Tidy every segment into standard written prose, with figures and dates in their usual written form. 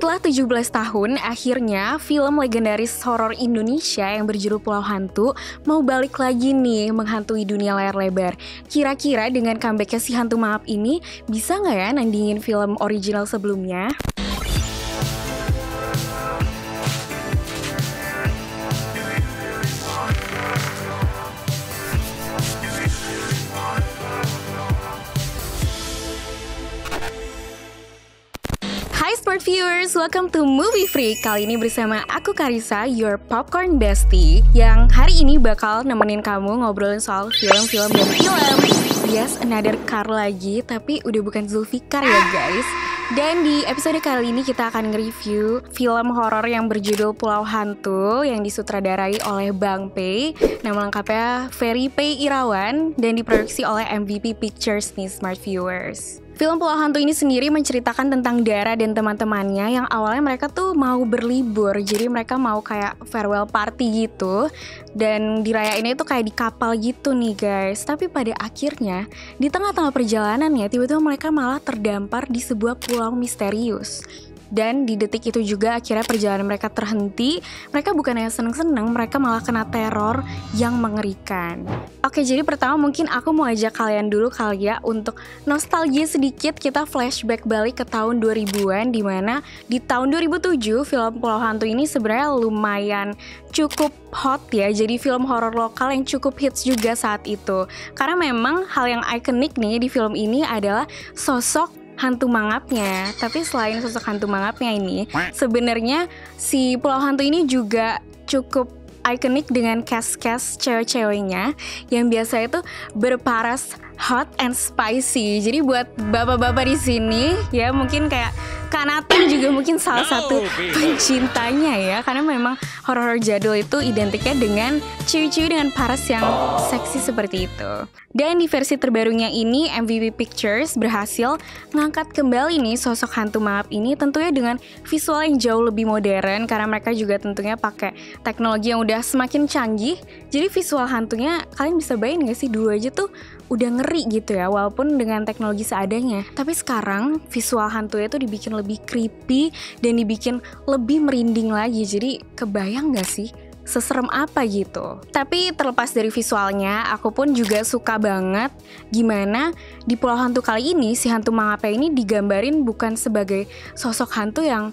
Setelah 17 tahun, akhirnya film legendaris horor Indonesia yang berjudul Pulau Hantu mau balik lagi nih menghantui dunia layar lebar. Kira-kira dengan comebacknya si hantu maaf ini, bisa nggak ya nandingin film original sebelumnya? Hai Smart Viewers, welcome to Movie Freak. Kali ini bersama aku Karissa, your popcorn bestie, yang hari ini bakal nemenin kamu ngobrolin soal film-film dan film. Yes, another car lagi, tapi udah bukan Zulfikar ya guys. Dan di episode kali ini kita akan nge-review film horor yang berjudul Pulau Hantu yang disutradarai oleh Bang Pei. Nama lengkapnya Ferry Pei Irawan dan diproduksi oleh MVP Pictures nih Smart Viewers. Film Pulau Hantu ini sendiri menceritakan tentang Dara dan teman-temannya yang awalnya mereka tuh mau berlibur. Jadi mereka mau kayak farewell party gitu. Dan dirayainnya itu kayak di kapal gitu nih guys. Tapi pada akhirnya di tengah-tengah perjalanannya tiba-tiba mereka malah terdampar di sebuah pulau misterius. Dan di detik itu juga akhirnya perjalanan mereka terhenti. Mereka bukannya seneng-seneng, mereka malah kena teror yang mengerikan. Oke, jadi pertama mungkin aku mau ajak kalian dulu kali ya untuk nostalgia sedikit. Kita flashback balik ke tahun 2000-an, dimana di tahun 2007 film Pulau Hantu ini sebenarnya lumayan cukup hot ya. Jadi film horor lokal yang cukup hits juga saat itu. Karena memang hal yang ikonik nih di film ini adalah sosok hantu mangapnya. Tapi selain sosok hantu mangapnya ini, sebenarnya si Pulau Hantu ini juga cukup ikonik dengan cast cewek-ceweknya yang biasa itu berparas hot and spicy. Jadi buat bapak-bapak di sini ya mungkin kayak Kak Nathan juga mungkin salah satu pencintanya ya, karena memang horor jadul itu identiknya dengan cewek-cewek dengan paras yang seksi seperti itu. Dan di versi terbarunya ini MVP Pictures berhasil ngangkat kembali nih sosok hantu maaf ini tentunya dengan visual yang jauh lebih modern, karena mereka juga tentunya pakai teknologi yang udah semakin canggih. Jadi visual hantunya kalian bisa bayangin gak sih, dulu aja tuh udah ngeri gitu ya walaupun dengan teknologi seadanya. Tapi sekarang visual hantunya tuh dibikin lebih creepy dan dibikin lebih merinding lagi. Jadi kebayang gak sih seserem apa gitu. Tapi terlepas dari visualnya, aku pun juga suka banget gimana di Pulau Hantu kali ini si hantu mangapnya ini digambarin bukan sebagai sosok hantu yang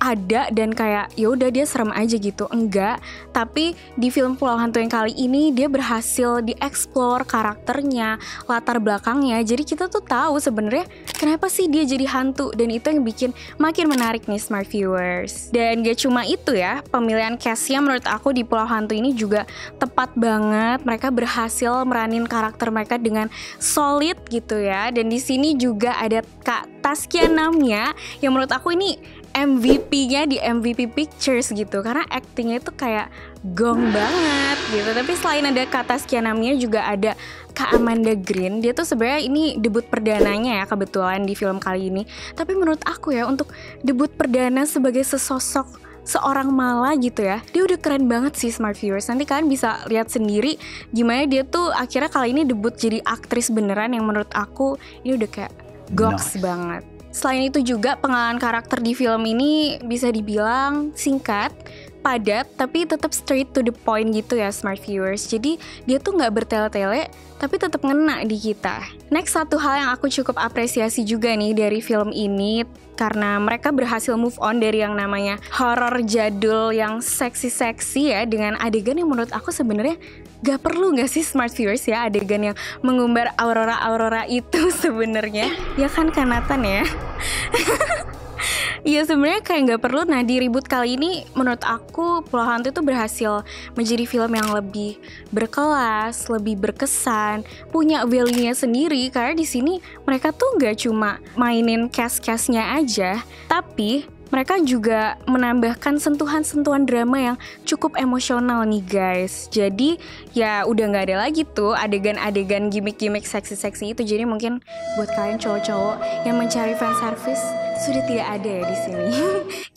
ada dan kayak ya udah dia serem aja gitu, enggak. Tapi di film Pulau Hantu yang kali ini dia berhasil dieksplor karakternya, latar belakangnya. Jadi kita tuh tahu sebenarnya kenapa sih dia jadi hantu, dan itu yang bikin makin menarik nih Smart Viewers. Dan gak cuma itu ya, pemilihan castnya menurut aku di Pulau Hantu ini juga tepat banget. Mereka berhasil meranin karakter mereka dengan solid gitu ya. Dan di sini juga ada Kak Taskia Namya yang menurut aku ini MVP-nya di MVP Pictures gitu, karena actingnya itu kayak gong banget gitu. Tapi selain ada Kak Taskia Namya juga ada Kak Amanda Green. Dia tuh sebenarnya ini debut perdananya ya kebetulan di film kali ini. Tapi menurut aku ya untuk debut perdana sebagai sesosok seorang mala gitu ya, dia udah keren banget sih Smart Viewers. Nanti kalian bisa lihat sendiri gimana dia tuh akhirnya kali ini debut jadi aktris beneran, yang menurut aku ini udah kayak goks banget. Selain itu juga pengalaman karakter di film ini bisa dibilang singkat, padat, tapi tetap straight to the point gitu ya Smart Viewers. Jadi dia tuh nggak bertele-tele, tapi tetap ngena di kita. Next, satu hal yang aku cukup apresiasi juga nih dari film ini, karena mereka berhasil move on dari yang namanya horor jadul yang seksi-seksi ya, dengan adegan yang menurut aku sebenarnya gak perlu gak sih Smart Viewers ya, adegan yang mengumbar aurora-aurora itu sebenarnya. Ya kan Kak Nathan ya? Iya sebenarnya kayak nggak perlu. Nah di reboot kali ini menurut aku Pulau Hantu itu berhasil menjadi film yang lebih berkelas, lebih berkesan, punya value-nya sendiri. Karena di sini mereka tuh nggak cuma mainin cast-castnya aja, tapi mereka juga menambahkan sentuhan-sentuhan drama yang cukup emosional nih guys. Jadi ya udah gak ada lagi tuh adegan-adegan gimmick-gimmick seksi-seksi itu. Jadi mungkin buat kalian cowok-cowok yang mencari fan service sudah tidak ada ya di sini.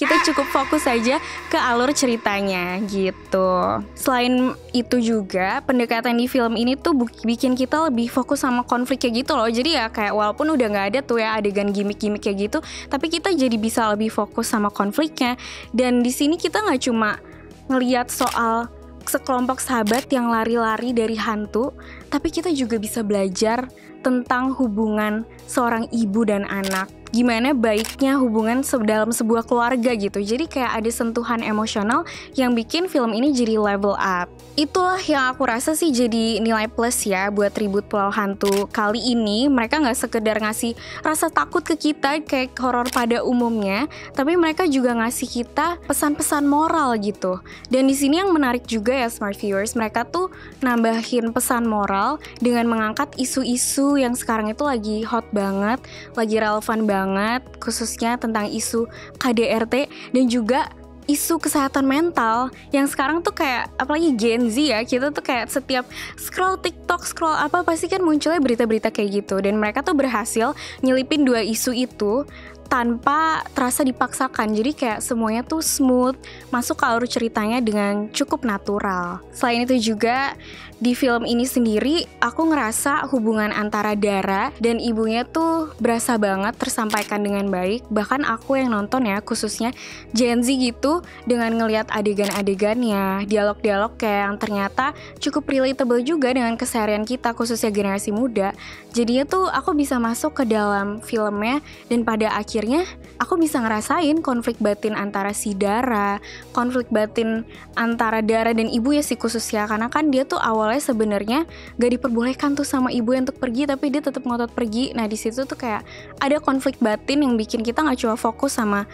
Kita cukup fokus aja ke alur ceritanya gitu. Selain itu juga pendekatan di film ini tuh bikin kita lebih fokus sama konflik kayak gitu loh. Jadi ya kayak walaupun udah gak ada tuh ya adegan gimmick-gimmick kayak gitu, tapi kita jadi bisa lebih fokus sama konfliknya. Dan di sini kita nggak cuma ngelihat soal sekelompok sahabat yang lari-lari dari hantu, tapi kita juga bisa belajar tentang hubungan seorang ibu dan anak. Gimana baiknya hubungan dalam sebuah keluarga gitu. Jadi kayak ada sentuhan emosional yang bikin film ini jadi level up. Itulah yang aku rasa sih jadi nilai plus ya buat Reboot Pulau Hantu. Kali ini mereka gak sekedar ngasih rasa takut ke kita kayak horor pada umumnya, tapi mereka juga ngasih kita pesan-pesan moral gitu. Dan di sini yang menarik juga ya Smart Viewers, mereka tuh nambahin pesan moral dengan mengangkat isu-isu yang sekarang itu lagi hot banget, lagi relevan banget, khususnya tentang isu KDRT dan juga isu kesehatan mental yang sekarang tuh kayak apalagi Gen Z ya, kita tuh kayak setiap scroll TikTok, scroll apa pasti kan munculnya berita-berita kayak gitu. Dan mereka tuh berhasil nyelipin dua isu itu tanpa terasa dipaksakan. Jadi kayak semuanya tuh smooth, masuk ke alur ceritanya dengan cukup natural. Selain itu juga di film ini sendiri aku ngerasa hubungan antara Dara dan ibunya tuh berasa banget tersampaikan dengan baik. Bahkan aku yang nonton ya, khususnya Gen Z gitu, dengan ngelihat adegan-adegannya, dialog-dialog kayak yang ternyata cukup relatable juga dengan keseharian kita, khususnya generasi muda. Jadinya tuh aku bisa masuk ke dalam filmnya dan pada akhirnya aku bisa ngerasain konflik batin antara si Dara, konflik batin antara Dara dan ibu ya sih khususnya, karena kan dia tuh awalnya sebenarnya gak diperbolehkan tuh sama ibu untuk pergi, tapi dia tetap ngotot pergi. Nah di situ tuh kayak ada konflik batin yang bikin kita nggak cuma fokus sama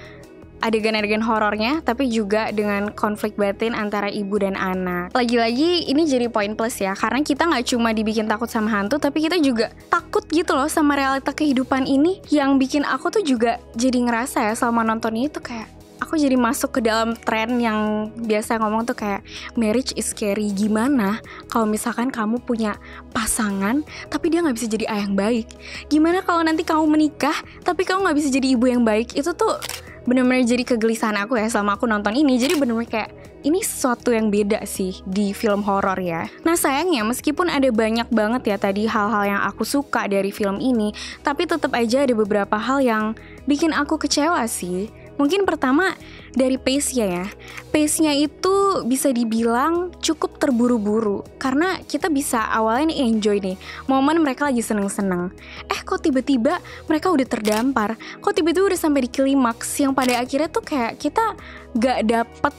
adegan-adegan horornya, tapi juga dengan konflik batin antara ibu dan anak. Lagi-lagi ini jadi poin plus ya, karena kita nggak cuma dibikin takut sama hantu, tapi kita juga takut gitu loh sama realita kehidupan ini, yang bikin aku tuh juga jadi ngerasa ya selama nonton ini tuh kayak aku jadi masuk ke dalam tren yang biasa ngomong tuh kayak marriage is scary. Gimana kalau misalkan kamu punya pasangan tapi dia gak bisa jadi ayah yang baik? Gimana kalau nanti kamu menikah tapi kamu gak bisa jadi ibu yang baik? Itu tuh bener-bener jadi kegelisahan aku ya selama aku nonton ini. Jadi bener-bener kayak ini sesuatu yang beda sih di film horor ya. Nah sayangnya meskipun ada banyak banget ya tadi hal-hal yang aku suka dari film ini, tapi tetap aja ada beberapa hal yang bikin aku kecewa sih. Mungkin pertama dari pace-nya ya. Pace-nya itu bisa dibilang cukup terburu-buru, karena kita bisa awalnya nih enjoy nih momen mereka lagi seneng-seneng. Kok tiba-tiba mereka udah terdampar, kok tiba-tiba udah sampai di klimaks yang pada akhirnya tuh kayak kita gak dapet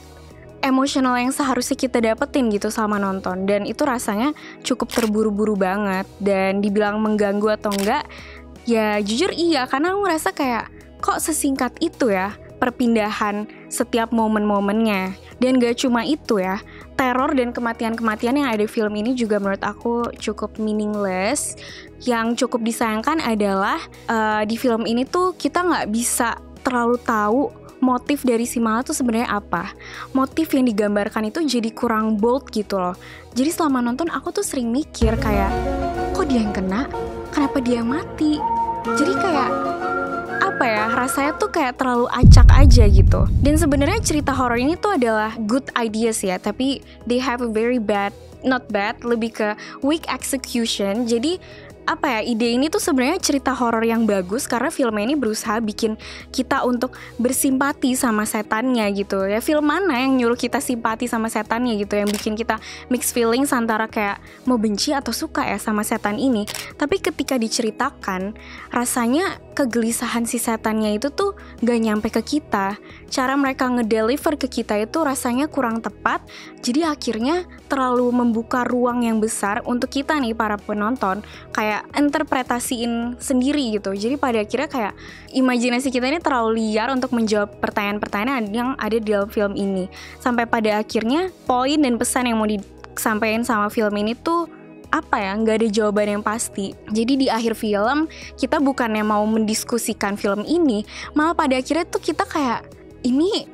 emosional yang seharusnya kita dapetin gitu sama nonton. Dan itu rasanya cukup terburu-buru banget. Dan dibilang mengganggu atau enggak, ya jujur iya, karena aku ngerasa kayak kok sesingkat itu ya perpindahan setiap momen-momennya. Dan gak cuma itu ya, teror dan kematian-kematian yang ada di film ini juga menurut aku cukup meaningless. Yang cukup disayangkan adalah di film ini tuh kita gak bisa terlalu tahu motif dari si Mala tuh sebenarnya apa. Motif yang digambarkan itu jadi kurang bold gitu loh. Jadi selama nonton aku tuh sering mikir kayak, kok dia yang kena? Kenapa dia yang mati? Jadi kayak apa ya, rasanya tuh kayak terlalu acak aja gitu. Dan sebenarnya cerita horor ini tuh adalah good ideas ya, tapi they have a very bad, not bad, lebih ke weak execution. Jadi apa ya, ide ini tuh sebenarnya cerita horor yang bagus karena film ini berusaha bikin kita untuk bersimpati sama setannya gitu ya. Film mana yang nyuruh kita simpati sama setannya gitu, yang bikin kita mixed feelings antara kayak mau benci atau suka ya sama setan ini. Tapi ketika diceritakan, rasanya kegelisahan si setannya itu tuh gak nyampe ke kita. Cara mereka ngedeliver ke kita itu rasanya kurang tepat. Jadi akhirnya terlalu membuka ruang yang besar untuk kita nih para penonton kayak interpretasiin sendiri gitu. Jadi pada akhirnya kayak imajinasi kita ini terlalu liar untuk menjawab pertanyaan-pertanyaan yang ada di dalam film ini. Sampai pada akhirnya poin dan pesan yang mau disampaikan sama film ini tuh apa ya, nggak ada jawaban yang pasti. Jadi di akhir film kita bukannya mau mendiskusikan film ini, malah pada akhirnya tuh kita kayak, ini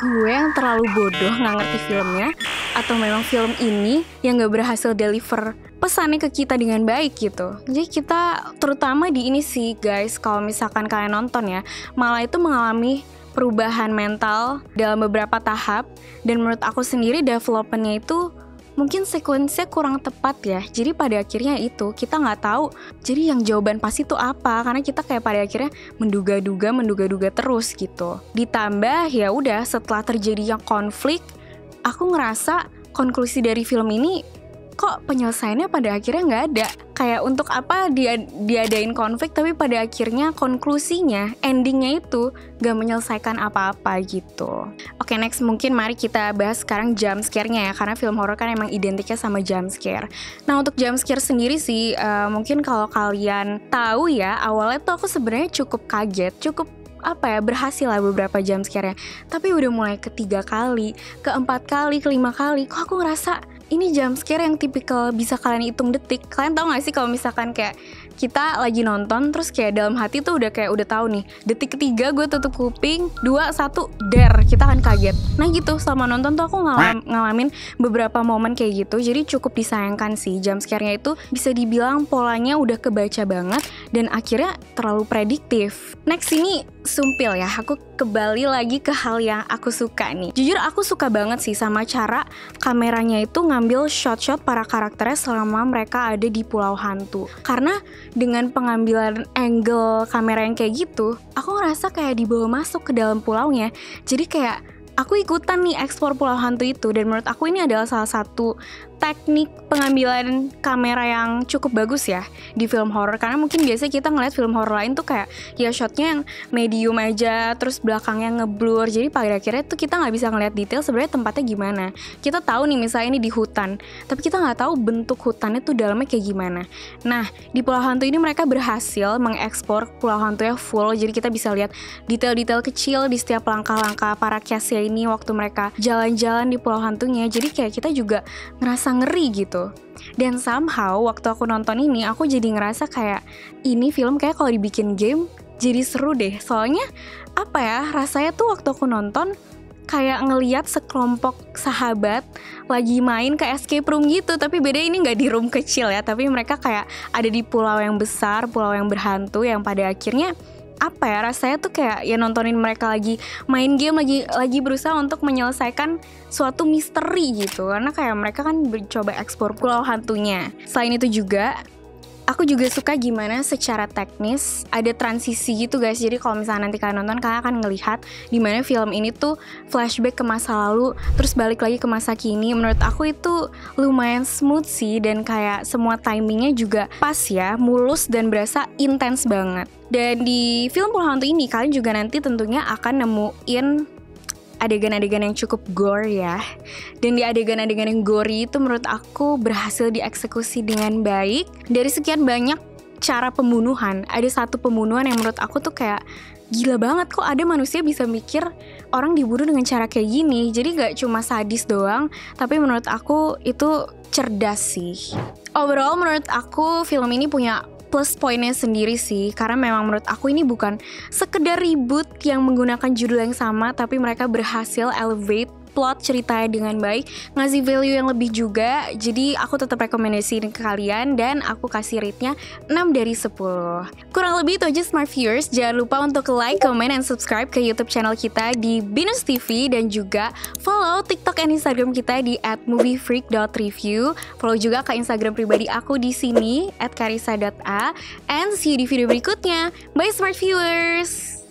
gue yang terlalu bodoh nggak ngerti filmnya, atau memang film ini yang nggak berhasil deliver pesannya ke kita dengan baik gitu. Jadi kita terutama di ini sih guys, kalau misalkan kalian nonton ya, malah itu mengalami perubahan mental dalam beberapa tahap. Dan menurut aku sendiri developmentnya itu mungkin sekuensnya kurang tepat ya. Jadi pada akhirnya itu kita nggak tahu jadi yang jawaban pasti itu apa, karena kita kayak pada akhirnya menduga-duga terus gitu. Ditambah ya udah setelah terjadinya konflik, aku ngerasa konklusi dari film ini kok penyelesaiannya pada akhirnya nggak ada. Kayak untuk apa diadain konflik tapi pada akhirnya konklusinya, endingnya itu gak menyelesaikan apa-apa gitu. Oke, next mungkin mari kita bahas sekarang jump scare-nya ya, karena film horor kan emang identiknya sama jump scare. Nah untuk jump scare sendiri sih mungkin kalau kalian tahu ya, awalnya tuh aku sebenarnya cukup kaget, cukup berhasil lah beberapa jump scare-nya. Tapi udah mulai ketiga kali, keempat kali, kelima kali, kok aku ngerasa ini jump scare yang tipikal bisa kalian hitung detik. Kalian tahu gak sih kalau misalkan kayak kita lagi nonton terus kayak dalam hati tuh udah tahu nih, detik ketiga gue tutup kuping, 2, 1, der, kita akan kaget. Nah gitu, selama nonton tuh aku ngalamin beberapa momen kayak gitu. Jadi cukup disayangkan sih, jump scare-nya itu bisa dibilang polanya udah kebaca banget dan akhirnya terlalu prediktif. Next ini sumpil ya, aku kembali lagi ke hal yang aku suka nih. Jujur aku suka banget sih sama cara kameranya itu ngambil shot-shot para karakternya selama mereka ada di pulau hantu. Karena dengan pengambilan angle kamera yang kayak gitu, aku ngerasa kayak dibawa masuk ke dalam pulaunya. Jadi kayak aku ikutan nih eksplor pulau hantu itu. Dan menurut aku ini adalah salah satu teknik pengambilan kamera yang cukup bagus ya di film horor. Karena mungkin biasanya kita ngeliat film horor lain tuh kayak ya shotnya yang medium aja, terus belakangnya ngeblur. Jadi pada akhirnya tuh kita nggak bisa ngeliat detail sebenarnya tempatnya gimana. Kita tahu nih misalnya ini di hutan, tapi kita nggak tahu bentuk hutannya tuh dalamnya kayak gimana. Nah di pulau hantu ini mereka berhasil mengekspor pulau hantunya full. Jadi kita bisa lihat detail-detail kecil di setiap langkah-langkah para cast-nya ini waktu mereka jalan-jalan di pulau hantunya. Jadi kayak kita juga ngerasa ngeri gitu. Dan somehow waktu aku nonton ini aku jadi ngerasa kayak ini film kayak kalau dibikin game jadi seru deh. Soalnya rasanya tuh waktu aku nonton kayak ngeliat sekelompok sahabat lagi main ke escape room gitu. Tapi beda, ini gak di room kecil ya, tapi mereka kayak ada di pulau yang besar, pulau yang berhantu, yang pada akhirnya rasanya tuh kayak ya nontonin mereka lagi main game, lagi berusaha untuk menyelesaikan suatu misteri gitu. Karena kayak mereka kan mencoba ekspor pulau hantunya. Selain itu juga aku juga suka gimana secara teknis ada transisi gitu guys. Jadi kalau misalnya nanti kalian nonton, kalian akan ngelihat dimana film ini tuh flashback ke masa lalu terus balik lagi ke masa kini. Menurut aku itu lumayan smooth sih, dan kayak semua timingnya juga pas ya, mulus dan berasa intens banget. Dan di film Pulau Hantu ini kalian juga nanti tentunya akan nemuin adegan-adegan yang cukup gore ya. Dan di adegan-adegan yang gore itu menurut aku berhasil dieksekusi dengan baik. Dari sekian banyak cara pembunuhan, ada satu pembunuhan yang menurut aku tuh kayak gila banget, kok ada manusia bisa mikir orang dibunuh dengan cara kayak gini. Jadi gak cuma sadis doang, tapi menurut aku itu cerdas sih. Overall menurut aku film ini punya plus poinnya sendiri sih, karena memang menurut aku ini bukan sekedar reboot yang menggunakan judul yang sama, tapi mereka berhasil elevate plot ceritanya dengan baik, ngasih value yang lebih juga. Jadi aku tetap rekomendasiin ke kalian dan aku kasih rate-nya 6 dari 10. Kurang lebih itu aja Smart Viewers. Jangan lupa untuk like, comment, dan subscribe ke YouTube channel kita di Binus TV, dan juga follow TikTok dan Instagram kita di @moviefreak.review. Follow juga ke Instagram pribadi aku di sini @karisa.a, and see you di video berikutnya. Bye Smart Viewers.